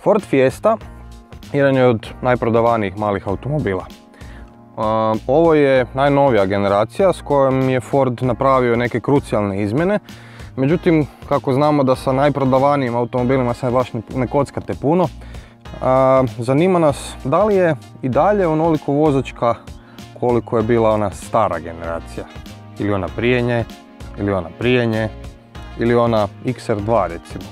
Ford Fiesta jedan je od najprodavanijih malih automobila. Ovo je najnovija generacija s kojom je Ford napravio neke krucijalne izmjene. Međutim, kako znamo da sa najprodavanijim automobilima se baš ne kockate puno, zanima nas da li je i dalje onoliko vozačka koliko je bila ona stara generacija. Ili ona prije nje, ili ona prije nje, ili ona XR2 recimo.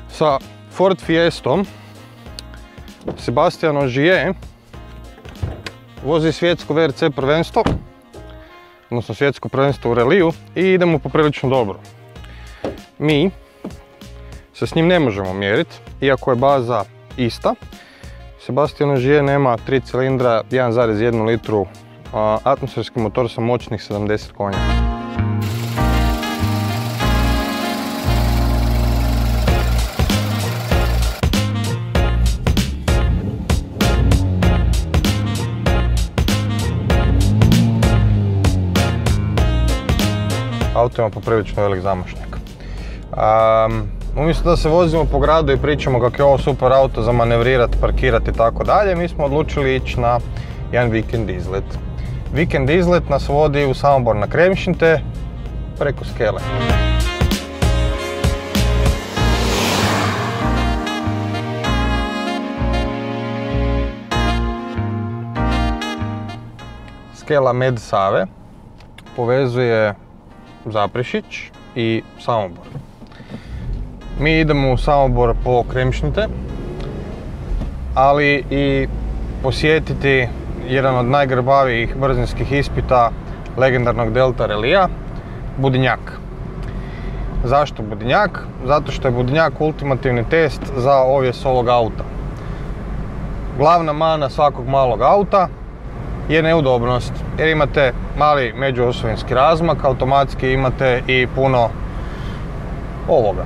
Sa Ford Fiestom Sebastian Ogier vozi svjetsko VRC prvenstvo, odnosno svjetsko prvenstvo u reliju, i idemo poprilično dobro. Mi se s njim ne možemo mjeriti, iako je baza ista. Sebastian Ogier nema 3 cilindra, 1,1 litru, atmosferski motor sa moćnih 70 konja. Auto ima poprilično velik zamašnjak. Umjesto da se vozimo po gradu i pričamo kako je ovo super auto za manevrirati, parkirati i tako dalje, mi smo odlučili ići na jedan vikend izlet. Vikend izlet nas vodi u Samobor na Kremšnite preko Skele. Skela Med Save povezuje Zaprešić i Samobor. Mi idemo u Samobor po Kremšnite, ali i posjetiti jedan od najgrbavijih brzinskih ispita legendarnog Delta relija, Budinjak. Zašto Budinjak? Zato što je Budinjak ultimativni test za ovjes ovog auta. Glavna mana svakog malog auta je neudobnost, jer imate mali međuosovinski razmak, automatski imate i puno ovoga.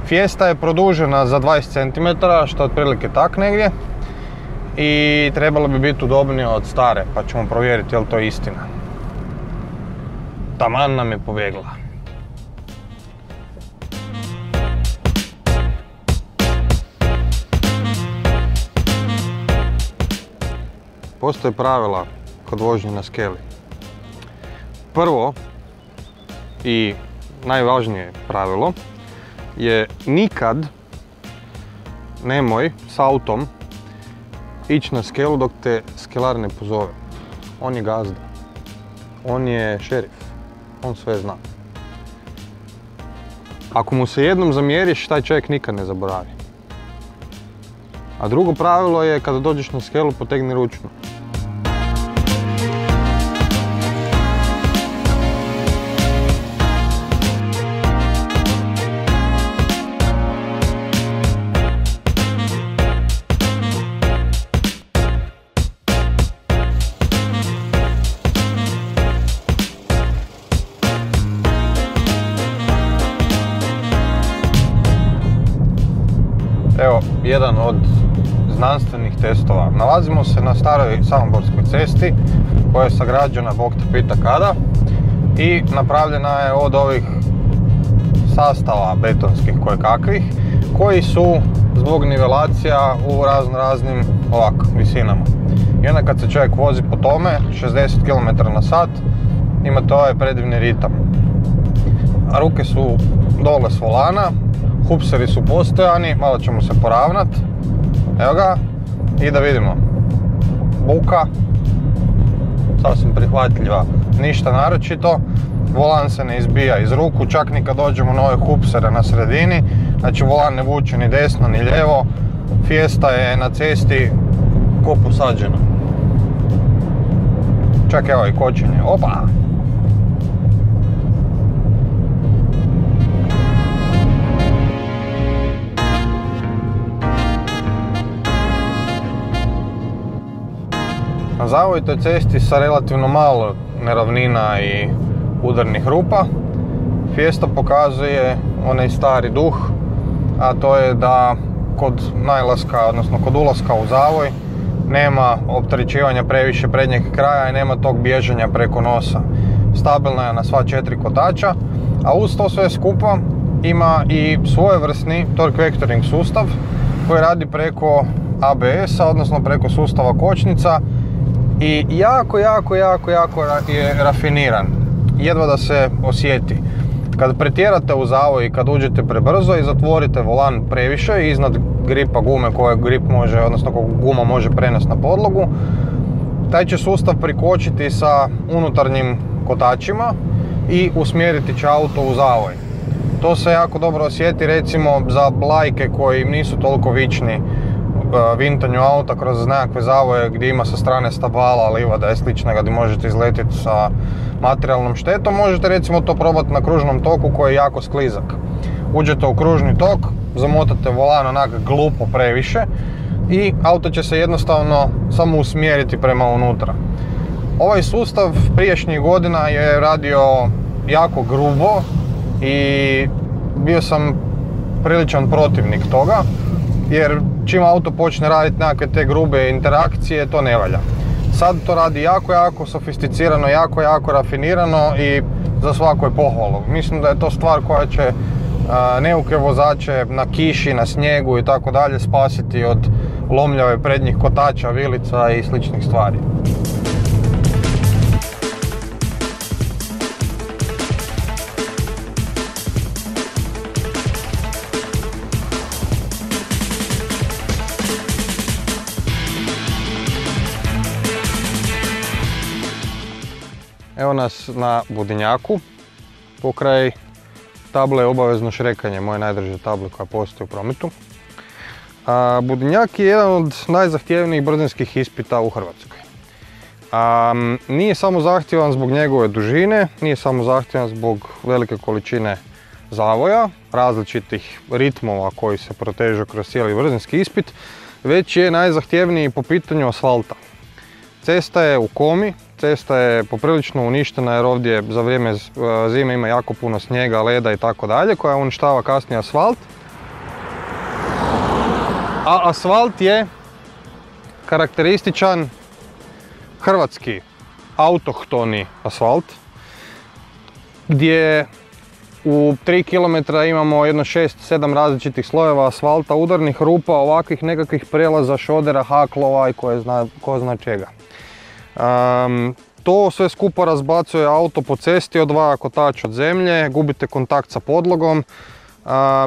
Fiesta je produžena za 20 cm, što je otprilike tak negdje, i trebalo bi biti udobnije od stare, pa ćemo provjeriti je li to istina. Taman nam je pobjegla. Postoje pravila kod vožnje na skeli. Prvo i najvažnije pravilo je nikad nemoj s autom ići na skelu dok te skelar ne pozove. On je gazda. On je šerif. On sve zna. Ako mu se jednom zamjeriš, taj čovjek nikad ne zaboravi. A drugo pravilo je kada dođeš na skelu, potegni ručnu. Evo, jedan od znanstvenih testova. Nalazimo se na staroj samoborskoj cesti koja je sagrađena Bog te pita kada i napravljena je od ovih sastava betonskih kojekakvih koji su zbog nivelacija u raznim ovako visinama. I onda kad se čovjek vozi po tome 60 km/h imate ovaj predivni ritam. Ruke su dole s volana, hupseri su postojani, malo ćemo se poravnat. Evo ga, i da vidimo. Buka, sasvim prihvatljiva, ništa naročito. Volan se ne izbija iz ruku, čak ni kad dođemo na ove hupsere na sredini. Znači volan ne vuče ni desno ni lijevo. Fiesta je na cesti ko posađena. Čak evo i kočenje, opa! Na zavojitoj cesti sa relativno malo neravnina i udarnih rupa Fiesta pokazuje onaj stari duh, a to je da kod najlaska, odnosno kod ulaska u zavoj, nema opterećivanja previše prednjeg kraja i nema tog bježanja preko nosa. Stabilna je na sva 4 kotača, a uz to sve skupa ima i svojevrsni torque vectoring sustav koji radi preko ABS-a, odnosno preko sustava kočnica i jako je rafiniran. Jedva da se osjeti. Kad pretjerate u zavoj i kad uđete prebrzo i zatvorite volan previše iznad gripa gume koje grip može, odnosno guma može prenesti na podlogu, taj će sustav prikočiti sa unutarnjim kotačima i usmjeriti će auto u zavoj. To se jako dobro osjeti recimo za lajke koji nisu toliko vični vintanju auta kroz nekakve zavoje gdje ima sa strane stabala, livada i sličnoga gdje možete izletiti sa materijalnom štetom. Možete recimo to probati na kružnom toku koji je jako sklizak. Uđete u kružni tok, zamotate volan onak glupo previše i auto će se jednostavno samo usmjeriti prema unutra. Ovaj sustav prijašnjih godina je radio jako grubo i bio sam priličan protivnik toga, jer čim auto počne raditi nekakve te grube interakcije, to ne valja. Sad to radi jako sofisticirano, jako rafinirano i za svaku je pohvalu. Mislim da je to stvar koja će neuke vozače na kiši, na snijegu i tako dalje spasiti od lomljave prednjih kotača, vilica i sličnih stvari. Evo nas na Budinjaku, pokraj table obavezno šrekanje, moje najdrže table koja postoji u prometu. Budinjak je jedan od najzahtjevnijih brzinskih ispita u Hrvatskoj. Nije samo zahtjevan zbog njegove dužine, nije samo zahtjevan zbog velike količine zavoja, različitih ritmova koji se protežu kroz cijeli brzinski ispit, već je najzahtjevniji po pitanju asfalta. Cesta je u komi, cesta je poprilično uništena jer ovdje za vrijeme zime ima jako puno snijega, leda i tako dalje, koja uništava kasnije asfalt. A asfalt je karakterističan hrvatski autohtoni asfalt, gdje u 3 km imamo jedno 6-7 različitih slojeva asfalta, udarnih rupa, ovakvih nekakvih prelaza, šodera, haklova i ko zna čega. To sve skupo razbacuje auto po cesti, odvaja kotač od zemlje, gubite kontakt sa podlogom,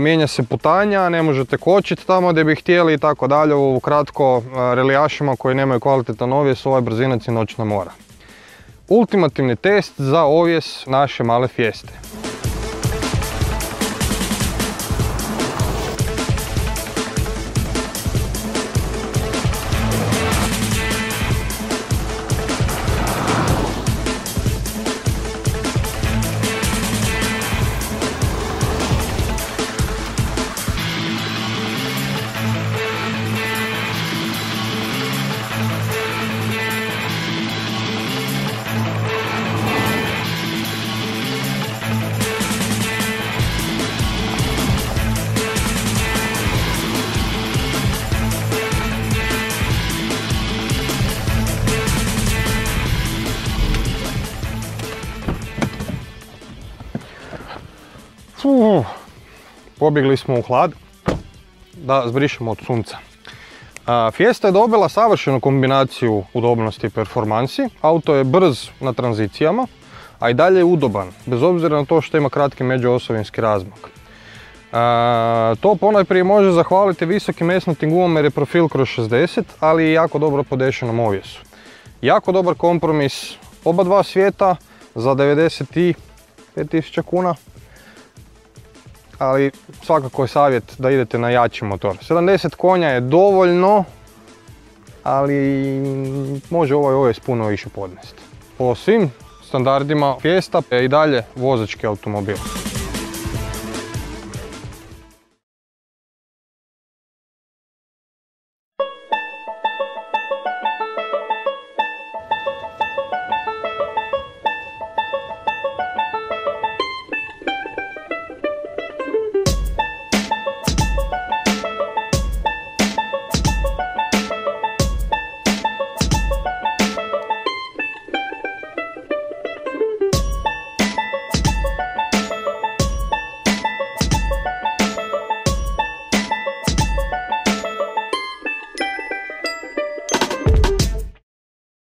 mijenja se putanja, ne možete kočiti tamo gdje bi htjeli i tako dalje. Ukratko, relijašima koji nemaju kvalitetan ovjes, ovaj brzinac je noćna mora. Ultimativni test za ovjes naše male Fieste. Pobjegli smo u hlad da zbrišemo od sunca. Fiesta je dobila savršenu kombinaciju udobnosti i performansi. Auto je brz na tranzicijama, a i dalje je udoban, bez obzira na to što ima kratki međuosovinski razmak. To ponajprije može zahvaliti visokim mesnatim gumama jer je profil kroz 60, ali i jako dobro podešenom ovjesu. Jako dobar kompromis oba dva svijeta za 95.000 kuna. Ali svakako je savjet da idete na jači motor. 70 konja je dovoljno, ali može ovaj ovjes puno više podnesti. Po svim standardima Fiesta je i dalje vozački automobil.